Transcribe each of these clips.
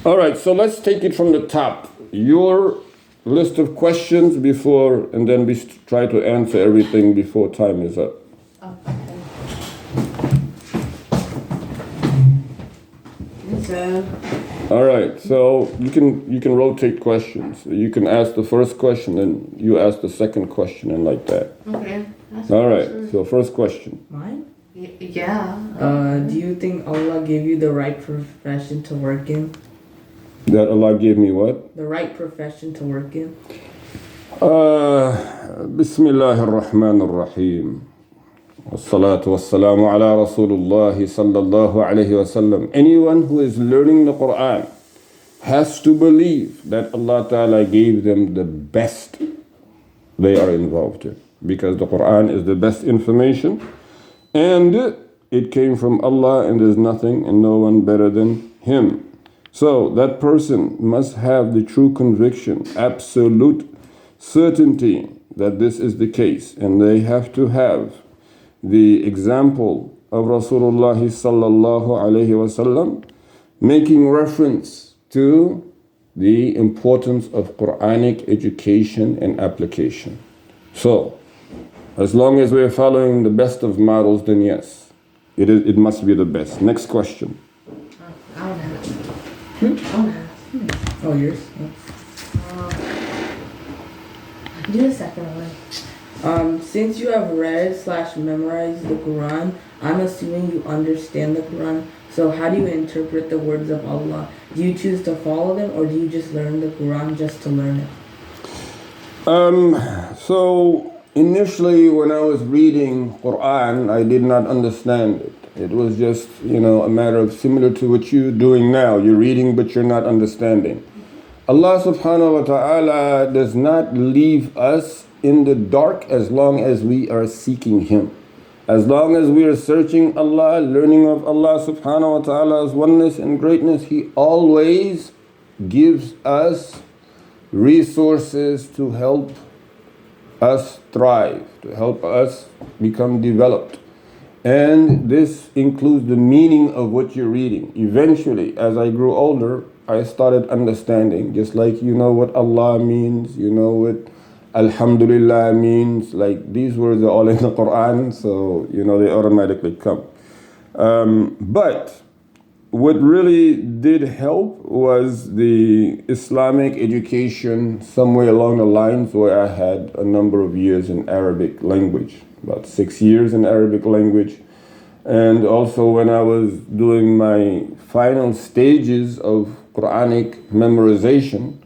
All right, so let's take it from the top. Your list of questions before, and then we try to answer everything before time is up. So. All right, so you can rotate questions. You can ask the first question, and you ask the second question, and like that. Okay. All right, so first question. Mine? Yeah. Do you think Allah gave you the right profession to work in? That Allah gave me what? The right profession to work in? Bismillah ar-Rahman ar-Rahim. Wassalatu wassalamu ala Rasulullah sallallahu alayhi wasallam. Anyone who is learning the Quran has to believe that Allah Ta'ala gave them the best they are involved in. Because the Quran is the best information and it came from Allah and there's nothing and no one better than Him. So that person must have the true conviction, absolute certainty that this is the case, and they have to have the example of Rasulullah sallallahu alaihi wasallam making reference to the importance of Quranic education and application. So, as long as we're following the best of models, then yes, it must be the best. Next question. I don't have. Oh, yours? Do the second one. Since you have read/memorized the Quran, I'm assuming you understand the Quran. So how do you interpret the words of Allah? Do you choose to follow them, or do you just learn the Quran just to learn it? So initially when I was reading Quran, I did not understand it. It was just, a matter of similar to what you're doing now. You're reading, but you're not understanding. Allah subhanahu wa ta'ala does not leave us in the dark as long as we are seeking Him. As long as we are searching Allah, learning of Allah subhanahu wa ta'ala's oneness and greatness, He always gives us resources to help us thrive, to help us become developed. And this includes the meaning of what you're reading. Eventually, as I grew older, I started understanding, just like you know what Allah means, you know what Alhamdulillah means, like these words are all in the Quran, so they automatically come. But what really did help was the Islamic education somewhere along the lines where I had a number of years in Arabic language, about 6 years in Arabic language. And also when I was doing my final stages of Quranic memorization,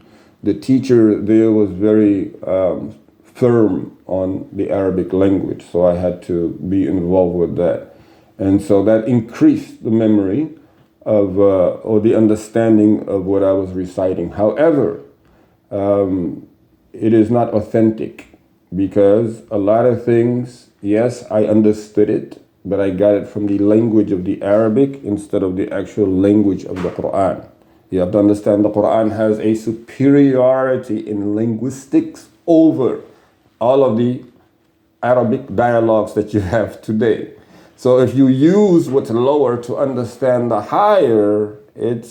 the teacher there was very firm on the Arabic language, so I had to be involved with that. And so that increased the memory of or the understanding of what I was reciting. However, it is not authentic because a lot of things, yes, I understood it, but I got it from the language of the Arabic instead of the actual language of the Quran. You have to understand the Quran has a superiority in linguistics over all of the Arabic dialogues that you have today. So if you use what's lower to understand the higher, it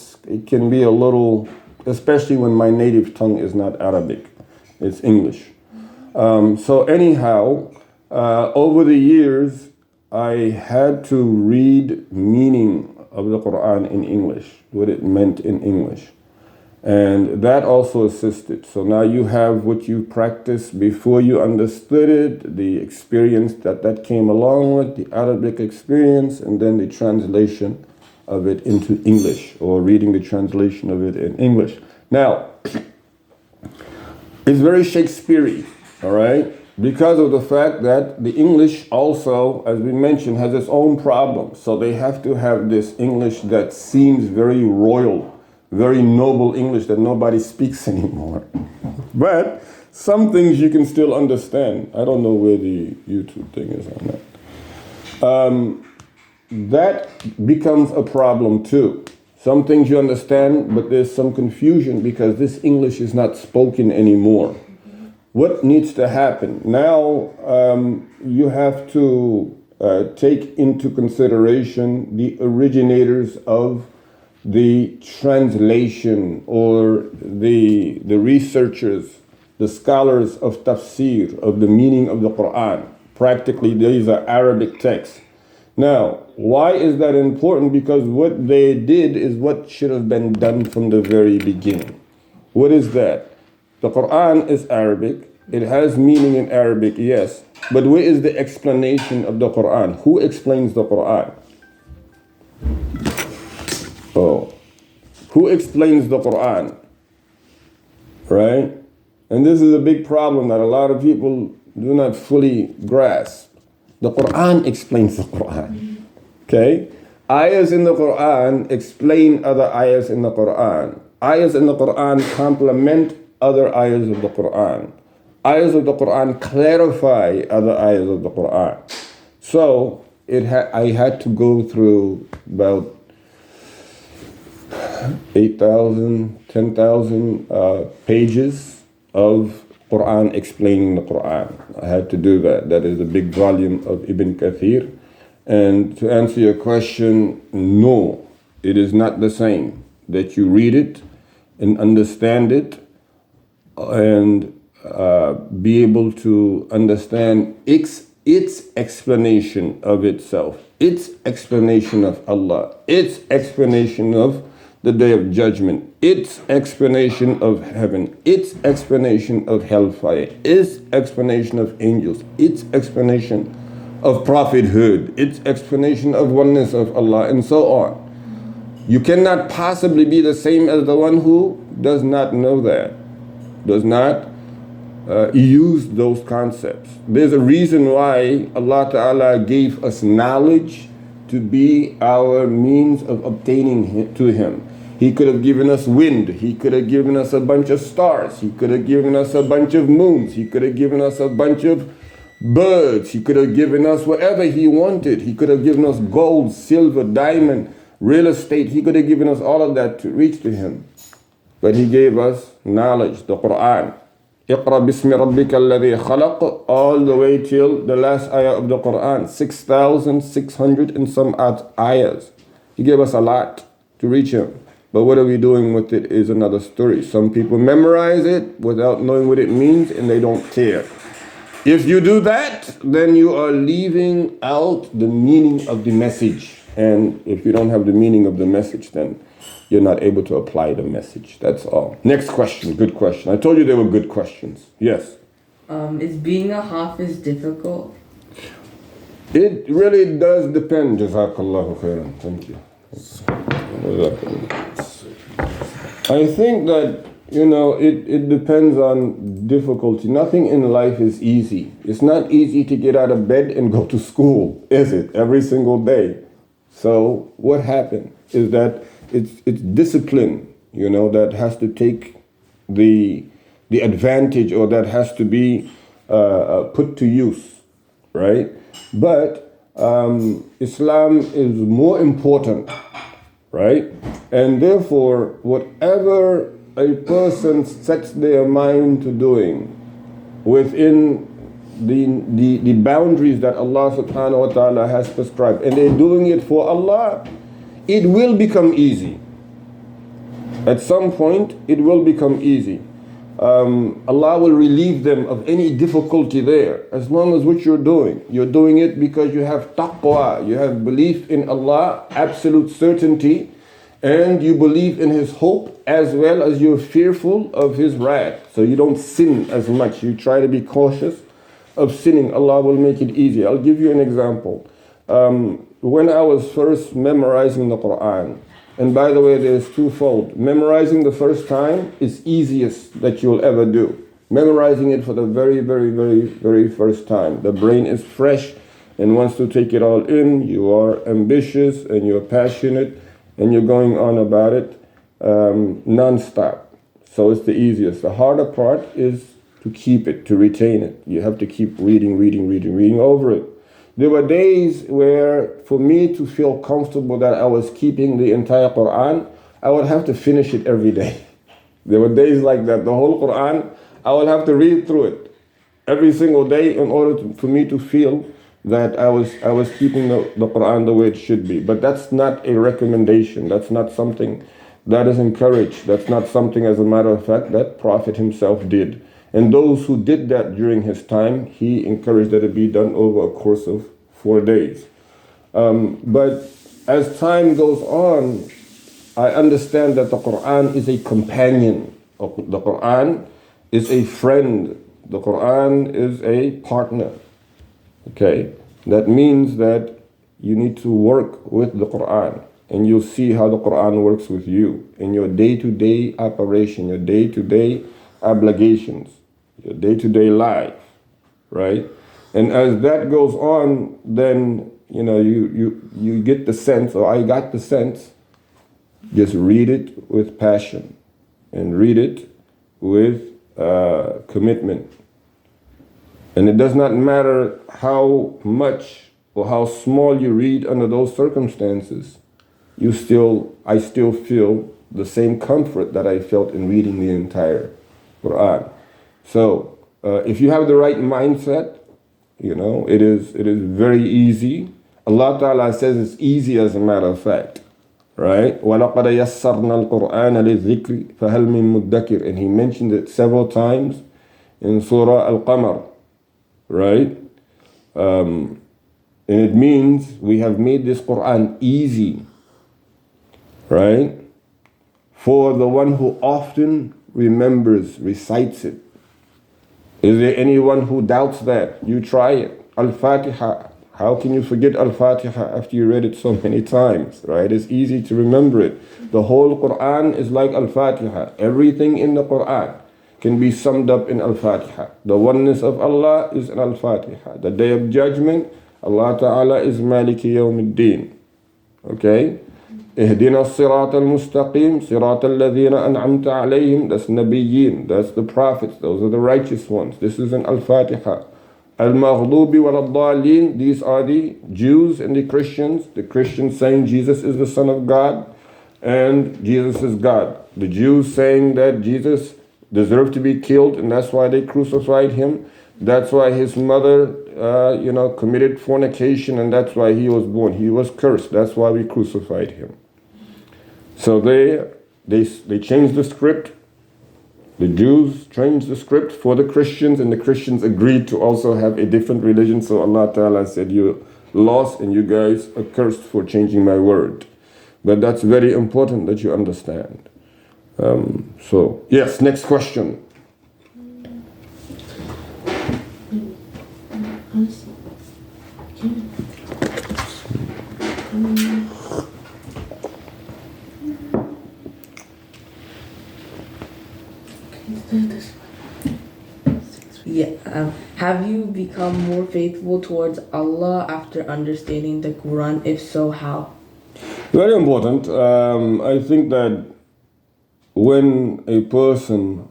can be a little, especially when my native tongue is not Arabic, it's English. So anyhow, over the years, I had to read meaning of the Quran in English, what it meant in English. And that also assisted. So now you have what you practiced before you understood it, the experience that came along with, the Arabic experience, and then the translation of it into English, or reading the translation of it in English. Now, it's very Shakespearean, all right? Because of the fact that the English also, as we mentioned, has its own problems. So they have to have this English that seems very royal, very noble English that nobody speaks anymore. But some things you can still understand. I don't know where the YouTube thing is on that. That becomes a problem too. Some things you understand, but there's some confusion because this English is not spoken anymore. What needs to happen? Now you have to take into consideration the originators of the translation or the researchers, the scholars of tafsir, of the meaning of the Quran. Practically, these are Arabic texts. Now, why is that important? Because what they did is what should have been done from the very beginning. What is that? The Quran is Arabic. It has meaning in Arabic, yes. But where is the explanation of the Quran? Who explains the Quran? Oh, who explains the Quran? Right? And this is a big problem that a lot of people do not fully grasp. The Quran explains the Quran. Okay? Ayahs in the Quran explain other ayahs in the Quran. Ayahs in the Quran complement other ayahs of the Quran. Ayahs of the Quran clarify other ayahs of the Quran. So I had to go through about 8,000, 10,000 pages of Quran explaining the Quran. I had to do that. That is a big volume of Ibn Kathir. And to answer your question, no, it is not the same that you read it and understand it and be able to understand its explanation of itself, its explanation of Allah, its explanation of the Day of Judgment, its explanation of heaven, its explanation of hellfire, its explanation of angels, its explanation of prophethood, its explanation of oneness of Allah, and so on. You cannot possibly be the same as the one who does not know that, does not use those concepts. There's a reason why Allah Ta'ala gave us knowledge to be our means of obtaining to Him. He could have given us wind. He could have given us a bunch of stars. He could have given us a bunch of moons. He could have given us a bunch of birds. He could have given us whatever He wanted. He could have given us gold, silver, diamond, real estate. He could have given us all of that to reach to Him. But He gave us knowledge, the Quran. Iqra bismi rabbika alladhi khalaq, all the way till the last ayah of the Quran, 6,600 and some odd ayahs. He gave us a lot to reach Him. But what are we doing with it is another story. Some people memorize it without knowing what it means and they don't care. If you do that, then you are leaving out the meaning of the message. And if you don't have the meaning of the message, then you're not able to apply the message. That's all. Next question. Good question. I told you they were good questions. Yes. Is being a hafiz difficult? It really does depend. Jazakallahu khairan. Thank you. I think that, it depends on difficulty. Nothing in life is easy. It's not easy to get out of bed and go to school, is it? Every single day. So what happened is that it's discipline, that has to take the advantage, or that has to be put to use, right? But Islam is more important, right? And therefore, whatever a person sets their mind to doing within the boundaries that Allah subhanahu wa ta'ala has prescribed, and they're doing it for Allah, it will become easy. At some point, it will become easy. Allah will relieve them of any difficulty there, as long as what you're doing it because you have taqwa, you have belief in Allah, absolute certainty, and you believe in His hope, as well as you're fearful of His wrath. So you don't sin as much. You try to be cautious of sinning. Allah will make it easy. I'll give you an example. When I was first memorizing the Quran, and by the way, there's twofold. Memorizing the first time is easiest that you'll ever do. Memorizing it for the very, very, very, very first time. The brain is fresh and wants to take it all in. You are ambitious and you're passionate and you're going on about it non-stop. So it's the easiest. The harder part is to keep it, to retain it. You have to keep reading over it. There were days where, for me to feel comfortable that I was keeping the entire Quran, I would have to finish it every day. There were days like that. The whole Quran, I would have to read through it every single day in order for me to feel that I was keeping the Quran the way it should be. But that's not a recommendation. That's not something that is encouraged. That's not something, as a matter of fact, that Prophet himself did. And those who did that during his time, he encouraged that it be done over a course of 4 days. But as time goes on, I understand that the Quran is a companion. The Quran is a friend. The Quran is a partner. Okay? That means that you need to work with the Quran, and you'll see how the Quran works with you in your day-to-day operation, your day-to-day obligations, your day-to-day life, right? And as that goes on, then you get the sense, or I got the sense, just read it with passion and read it with commitment. And it does not matter how much or how small you read under those circumstances, I still feel the same comfort that I felt in reading the entire Quran. So if you have the right mindset, it is very easy. Allah Ta'ala says it's easy, as a matter of fact, right? وَلَقَدْ يَسَّرْنَا الْقُرْآنَ لِلذِّكْرِ فَهَلْ مِن مُدَّكِرٍ, and he mentioned it several times in Surah Al-Qamar, right? And it means we have made this Quran easy, right? For the one who often remembers, recites it. Is there anyone who doubts that? You try it. Al-Fatiha. How can you forget Al-Fatiha after you read it so many times, right? It's easy to remember it. The whole Quran is like Al-Fatiha. Everything in the Quran can be summed up in Al-Fatiha. The oneness of Allah is in Al-Fatiha. The Day of Judgment, Allah Ta'ala is Maliki Yawmiddin. Okay? اهدنا الصراط المستقيم صراط الذين أنعمت عليهم, that's Nabiyyin, that's the prophets, those are the righteous ones. This is in Al-Fatiha. Al-Maghdubi wal-Dhalin, these are the Jews and the Christians saying Jesus is the Son of God and Jesus is God. The Jews saying that Jesus deserved to be killed and that's why they crucified him. That's why his mother committed fornication and that's why he was born. He was cursed. That's why we crucified him. So they changed the script. The Jews changed the script for the Christians, and the Christians agreed to also have a different religion. So Allah Ta'ala said, you're lost and you guys are cursed for changing my word. But that's very important that you understand. So, yes, next question. Yeah. Have you become more faithful towards Allah after understanding the Quran? If so, how? Very important. I think that when a person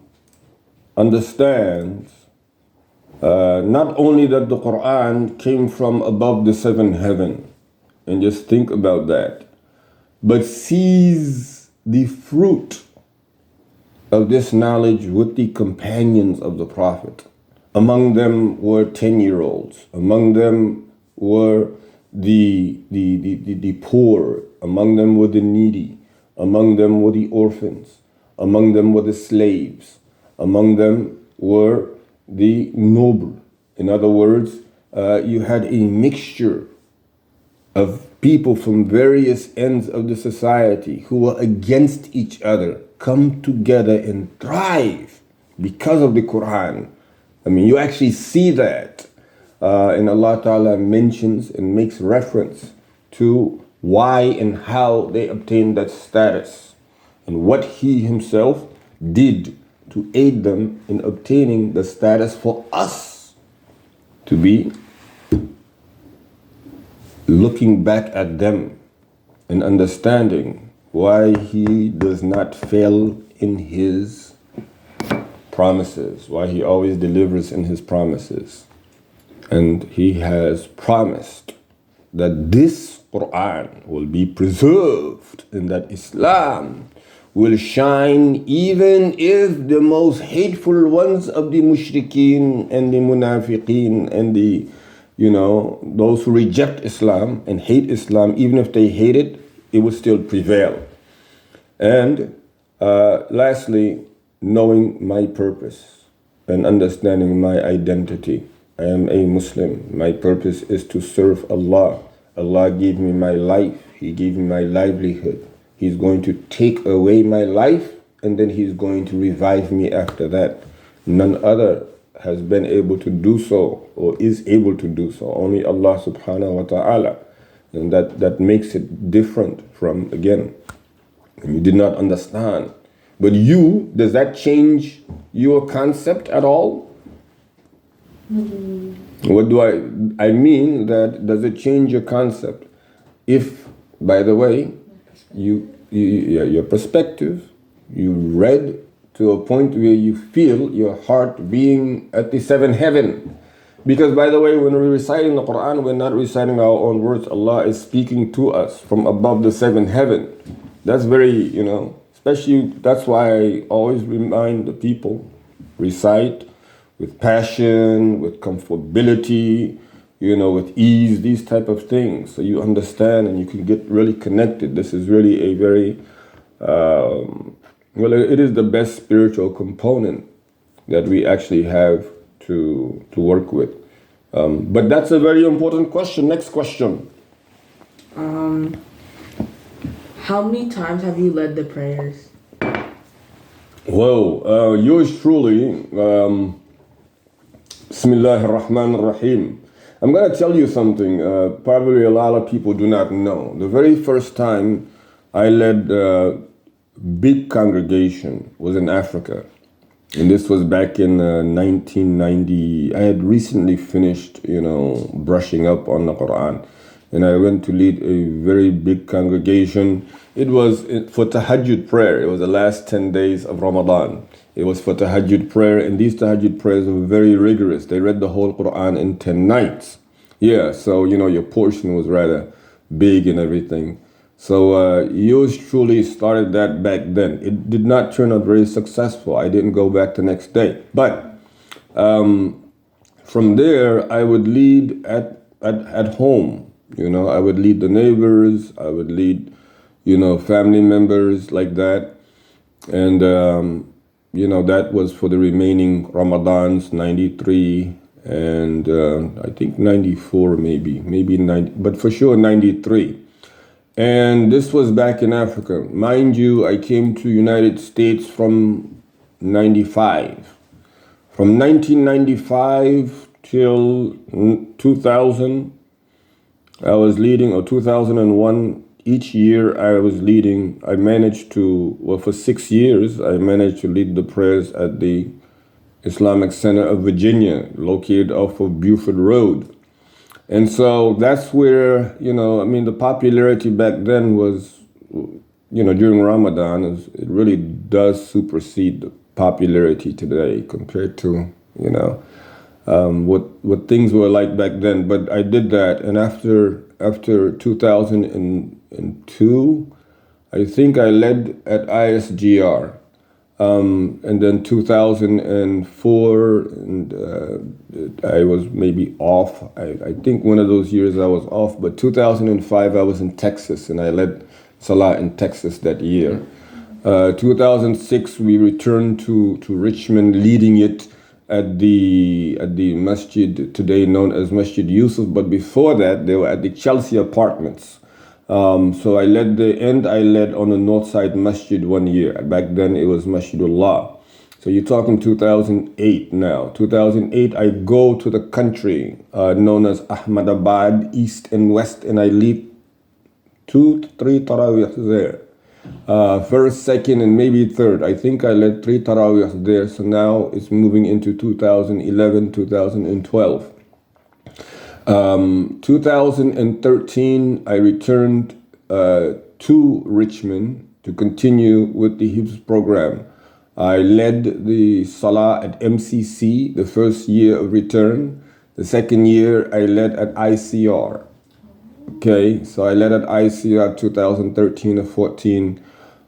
understands not only that the Quran came from above the seven heaven, and just think about that, but sees the fruit of this knowledge with the companions of the Prophet. Among them were 10-year-olds. Among them were the poor. Among them were the needy. Among them were the orphans. Among them were the slaves. Among them were the noble. In other words, you had a mixture of people from various ends of the society who were against each other come together and thrive because of the Quran. I mean, you actually see that. And Allah Ta'ala mentions and makes reference to why and how they obtained that status and what He Himself did to aid them in obtaining the status for us to be looking back at them and understanding why He does not fail in His promises, why He always delivers in His promises. And He has promised that this Quran will be preserved and that Islam will shine even if the most hateful ones of the mushrikeen and the munafiqeen and the those who reject Islam and hate Islam, even if they hate it, it would still prevail. And lastly, knowing my purpose and understanding my identity. I am a Muslim. My purpose is to serve Allah. Allah gave me my life. He gave me my livelihood. He's going to take away my life, and then He's going to revive me after that. None other has been able to do so or is able to do so. Only Allah subhanahu wa ta'ala. And that makes it different from, again, when you did not understand. But does that change your concept at all? What do I mean that does it change your concept? If, by the way, your perspective, you read to a point where you feel your heart being at the seventh heaven. Because, by the way, when we're reciting the Quran, we're not reciting our own words. Allah is speaking to us from above the seventh heaven. That's very, especially, that's why I always remind the people, recite with passion, with comfortability, with ease, these type of things. So you understand and you can get really connected. This is really a very, it is the best spiritual component that we actually have to work with. But that's a very important question. Next question. How many times have you led the prayers? Well, yours truly, Bismillah ar-Rahman ar-Rahim. I'm going to tell you something probably a lot of people do not know. The very first time I led a big congregation was in Africa. And this was back in 1990. I had recently finished, brushing up on the Quran. And I went to lead a very big congregation. It was for Tahajjud prayer. It was the last 10 days of Ramadan. It was for Tahajjud prayer, and these Tahajjud prayers were very rigorous. They read the whole Quran in 10 nights. Yeah, so, your portion was rather big and everything. So yours truly started that back then. It did not turn out very successful. I didn't go back the next day. But from there, I would lead at home. I would lead the neighbors. I would lead, family members like that. And, that was for the remaining Ramadans, 93 and I think 94 maybe 90, but for sure 93. And this was back in Africa. Mind you, I came to United States from 95. From 1995 till 2000, I was leading, or 2001, each year I was leading. I managed to, for 6 years, I managed to lead the prayers at the Islamic Center of Virginia, located off of Buford Road. And so that's where, the popularity back then was, during Ramadan, it really does supersede the popularity today compared to, what things were like back then. But I did that, and after 2002, I think I led at ISGR, and then 2004, and I was maybe off. I think one of those years I was off, but 2005 I was in Texas, and I led Salah in Texas that year. 2006 we returned to Richmond, leading it at the masjid today known as Masjid Yusuf, but before that they were at the Chelsea Apartments. So I led on the North Side Masjid one year. Back then it was Masjidullah. So you're talking 2008 now. 2008 I go to the country known as Ahmadabad, East and West, and I lead 2 to 3 Taraweeh there. First, second, and maybe third. I think I led 3 Taraweeh there. So now it's moving into 2011, 2012. 2013, I returned to Richmond to continue with the Hifz program. I led the Salah at MCC the first year of return. The second year, I led at ICR. Okay, so I led at ICR 2013 or 14.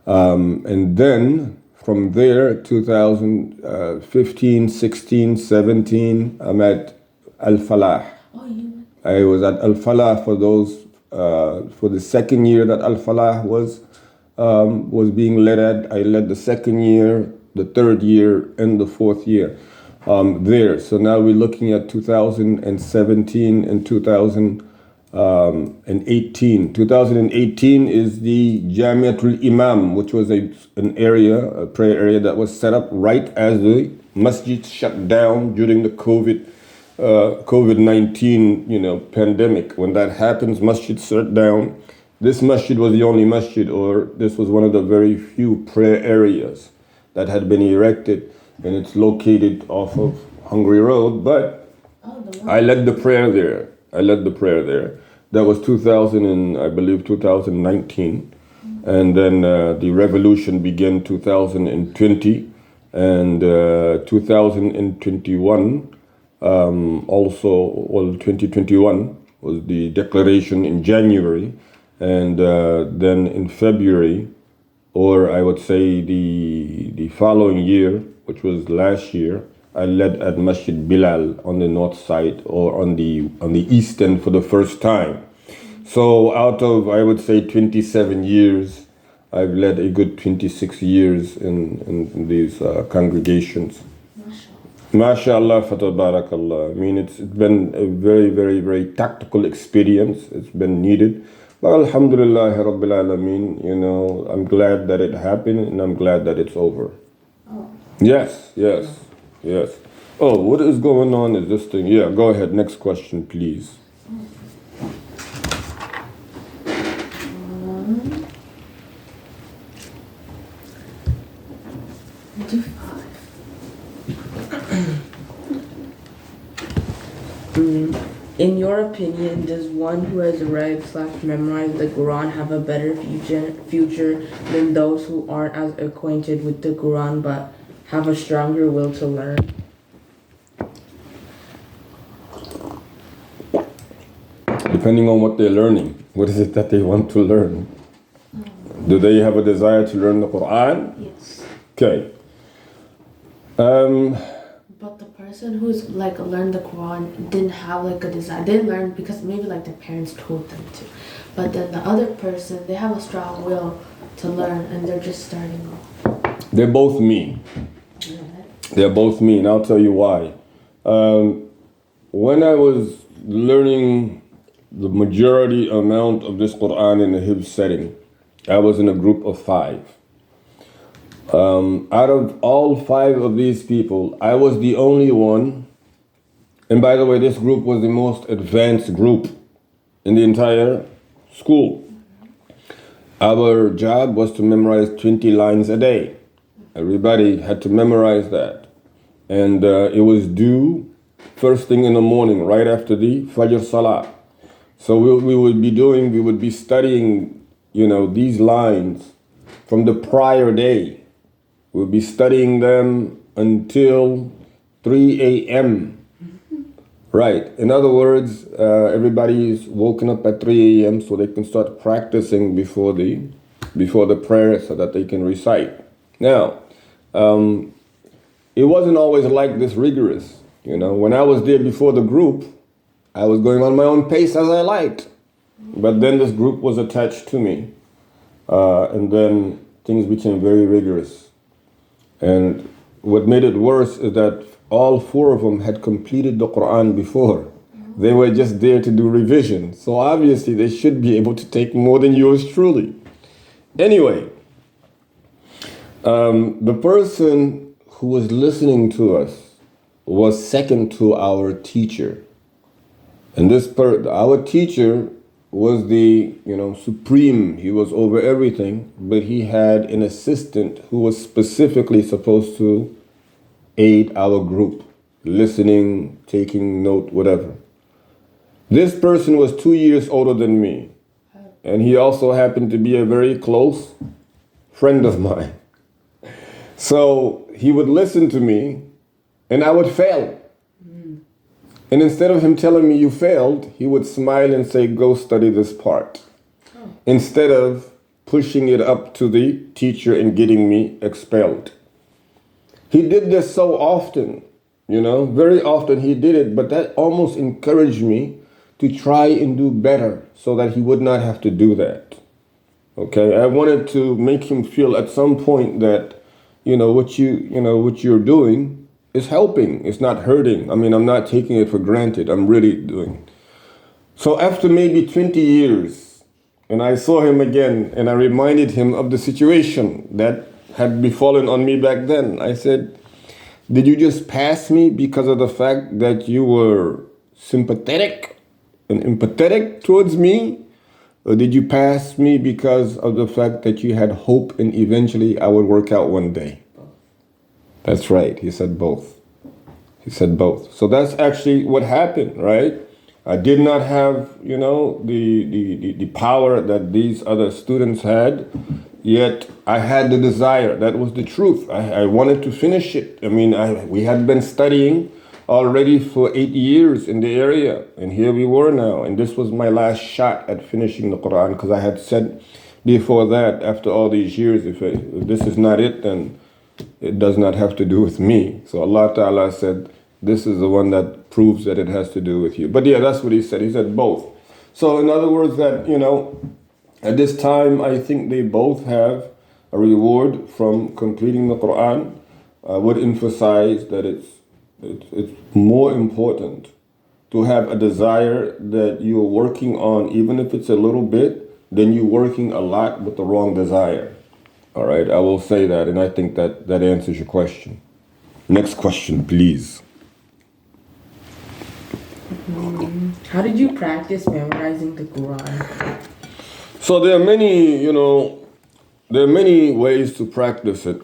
And then from there, 2015, 16, 17, I'm at Al-Falah. Oh, you went I was at Al-Falah for the second year that Al-Falah was being led at. I led the second year, the third year, and the fourth year there. So now we're looking at 2017 and 2018. 2018 is the Jamiatul Imam, which was a prayer area that was set up right as the masjid shut down during the COVID-19 pandemic. When that happens, masjid shut down. This masjid was the only masjid, or this was one of the very few prayer areas that had been erected, and it's located off of Hungary Road. But I led the prayer there. That was 2019, and then the revolution began 2020, and 2021 also, 2021 was the declaration in January, and then in February, or I would say the following year, which was last year, I led at Masjid Bilal on the north side, or on the east end for the first time. So out of, I would say, 27 years, I've led a good 26 years in these congregations. MashaAllah, fatabarakallah. I mean, it's been a very, very, very tactical experience. It's been needed. But alhamdulillah, Rabbil Alameen, I'm glad that it happened, and I'm glad that it's over. Oh. Yes. Oh, what is going on is this thing? Yeah, go ahead. Next question, please. Do 5. In your opinion, does one who has read/memorized the Quran have a better future than those who aren't as acquainted with the Quran but have a stronger will to learn? Depending on what they're learning. What is it that they want to learn? Do they have a desire to learn the Quran? Yes. Okay. But the person who's learned the Quran didn't have a desire. They learned because maybe their parents told them to. But then the other person, they have a strong will to learn, and they're just starting off. They're both me. They're both me, and I'll tell you why. When I was learning the majority amount of this Quran in a Hifz setting, I was in a group of 5. Out of all 5 of these people, I was the only one. And by the way, this group was the most advanced group in the entire school. Our job was to memorize 20 lines a day. Everybody had to memorize that. And it was due first thing in the morning, right after the Fajr Salah. So we would be studying, these lines from the prior day. We'll be studying them until 3 a.m. Right. In other words, everybody's woken up at 3 a.m. so they can start practicing before the prayer so that they can recite. Now, it wasn't always like this rigorous. When I was there before the group, I was going on my own pace as I liked. But then this group was attached to me. And then things became very rigorous. And what made it worse is that all 4 of them had completed the Quran before. They were just there to do revision. So obviously they should be able to take more than yours truly. Anyway, the person who was listening to us was second to our teacher. And our teacher was the supreme. He was over everything, but he had an assistant who was specifically supposed to aid our group, listening, taking note, whatever. This person was 2 years older than me, and he also happened to be a very close friend of mine. So he would listen to me, and I would fail. And instead of him telling me you failed, he would smile and say, go study this part. Instead of pushing it up to the teacher and getting me expelled. He did this so often, very often he did it, but that almost encouraged me to try and do better so that he would not have to do that. Okay, I wanted to make him feel at some point that, what you're doing is helping. It's not hurting. I mean, I'm not taking it for granted. I'm really doing. So after maybe 20 years, and I saw him again, and I reminded him of the situation that had befallen on me back then. I said, did you just pass me because of the fact that you were sympathetic and empathetic towards me? Or did you pass me because of the fact that you had hope and eventually I would work out one day? That's right. He said both. He said both. So that's actually what happened, right? I did not have, the power that these other students had, yet I had the desire. That was the truth. I wanted to finish it. I mean, we had been studying already for 8 years in the area, and here we were now, and this was my last shot at finishing the Quran, because I had said before that, after all these years, if this is not it, then it does not have to do with me. So Allah Ta'ala said, this is the one that proves that it has to do with you. But yeah, that's what he said. He said both. So in other words, that, at this time, I think they both have a reward from completing the Quran. I would emphasize that it's more important to have a desire that you're working on, even if it's a little bit, than you working a lot with the wrong desire. All right, I will say that, and I think that answers your question. Next question, please. How did you practice memorizing the Quran? So there are many ways to practice it.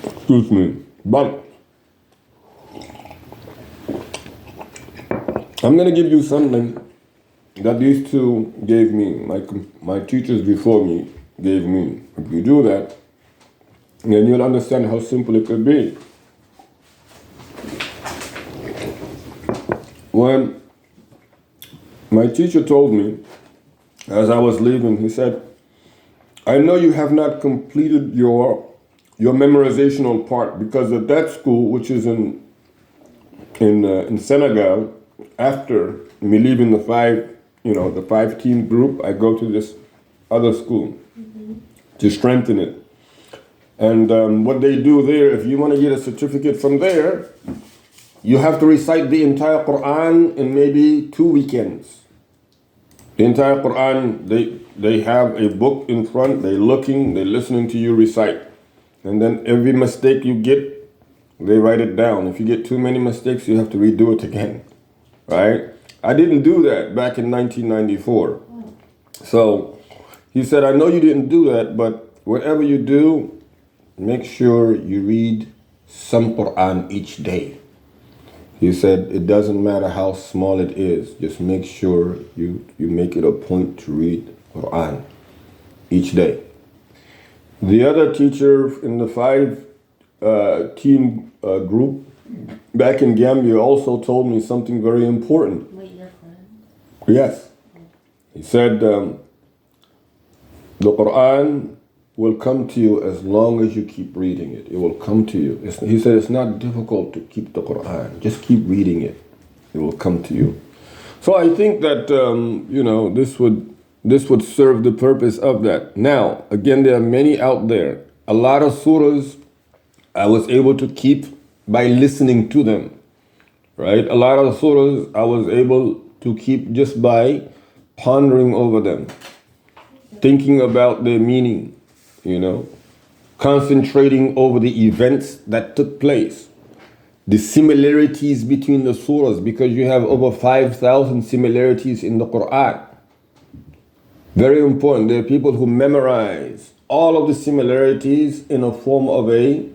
Excuse me, but I'm going to give you something that these two gave me, my teachers before me gave me. If you do that, then you'll understand how simple it could be. When my teacher told me, as I was leaving, he said, I know you have not completed your memorizational part, because at that school, which is in Senegal, after me leaving the 5-team group, I go to this other school to strengthen it. And what they do there, if you want to get a certificate from there, you have to recite the entire Quran in maybe 2 weekends. The entire Quran, they have a book in front, they're listening to you recite. And then every mistake you get, they write it down. If you get too many mistakes, you have to redo it again, right? I didn't do that back in 1994. So he said, I know you didn't do that, but whatever you do, make sure you read some Quran each day. He said, it doesn't matter how small it is, just make sure you make it a point to read Quran each day. The other teacher in the 5-team group back in Gambia also told me something very important. Wait, your friend? Yes. He said, the Quran will come to you as long as you keep reading it. It will come to you. He said it's not difficult to keep the Quran. Just keep reading it. It will come to you. So I think that, this would serve the purpose of that. Now, again, there are many out there. A lot of surahs I was able to keep by listening to them, right? A lot of surahs I was able to keep just by pondering over them, thinking about their meaning, concentrating over the events that took place, the similarities between the surahs, because you have over 5,000 similarities in the Quran. Very important. There are people who memorize all of the similarities in a form of a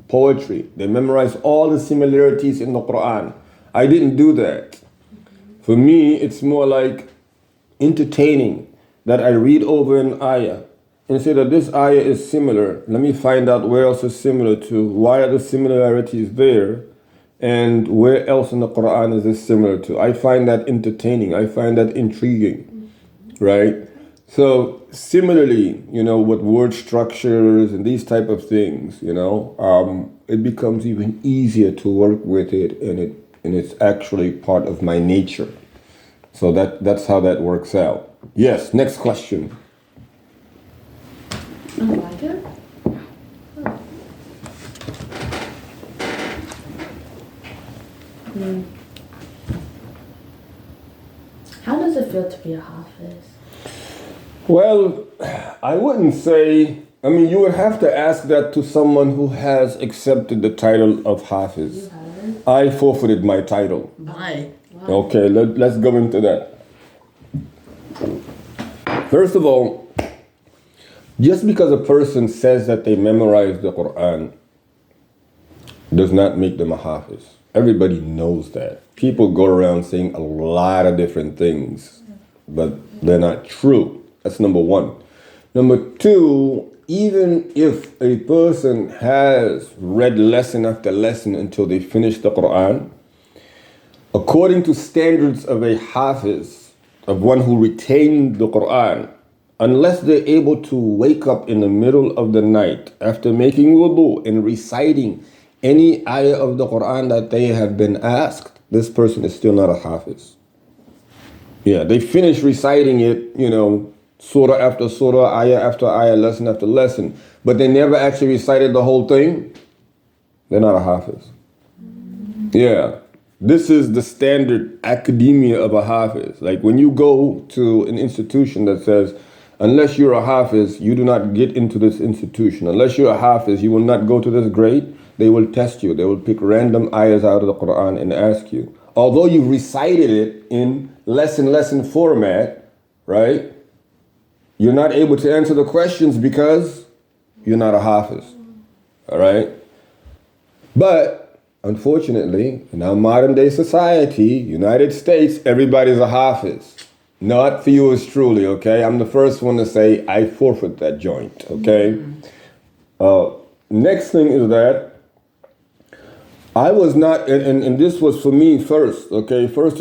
poetry. They memorize all the similarities in the Quran. I didn't do that. For me, it's more like entertaining, that I read over an ayah and say that this ayah is similar. Let me find out where else is similar to. Why are the similarities there? And where else in the Quran is this similar to? I find that entertaining. I find that intriguing. Right? So similarly, with word structures and these type of things, it becomes even easier to work with it, and and it's actually part of my nature. So that's how that works out. Yes, next question. Oh, my turn? How does it feel to be a hafiz? Well, I wouldn't say, I mean, you would have to ask that to someone who has accepted the title of Hafiz. You haven't? I forfeited my title. Why? Okay, let's go into that. First of all, just because a person says that they memorize the Quran does not make them a Hafiz. Everybody knows that. People go around saying a lot of different things, but they're not true. That's number one. Number two, even if a person has read lesson after lesson until they finish the Quran, according to standards of a Hafiz, of one who retained the Quran, unless they're able to wake up in the middle of the night after making wudu and reciting any ayah of the Quran that they have been asked, this person is still not a Hafiz. Yeah, they finish reciting it, surah after surah, ayah after ayah, lesson after lesson, but they never actually recited the whole thing. They're not a Hafiz. Yeah, this is the standard academia of a Hafiz. Like when you go to an institution that says, unless you're a Hafiz, you do not get into this institution. Unless you're a Hafiz, you will not go to this grade. They will test you. They will pick random ayahs out of the Quran and ask you. Although you recited it in lesson format, right? You're not able to answer the questions because you're not a Hafiz. All right? But unfortunately, in our modern day society, United States, everybody's a Hafiz. Not for you as truly, okay? I'm the first one to say I forfeit that joint, okay? Next thing is that I was not, and this was for me first, okay? First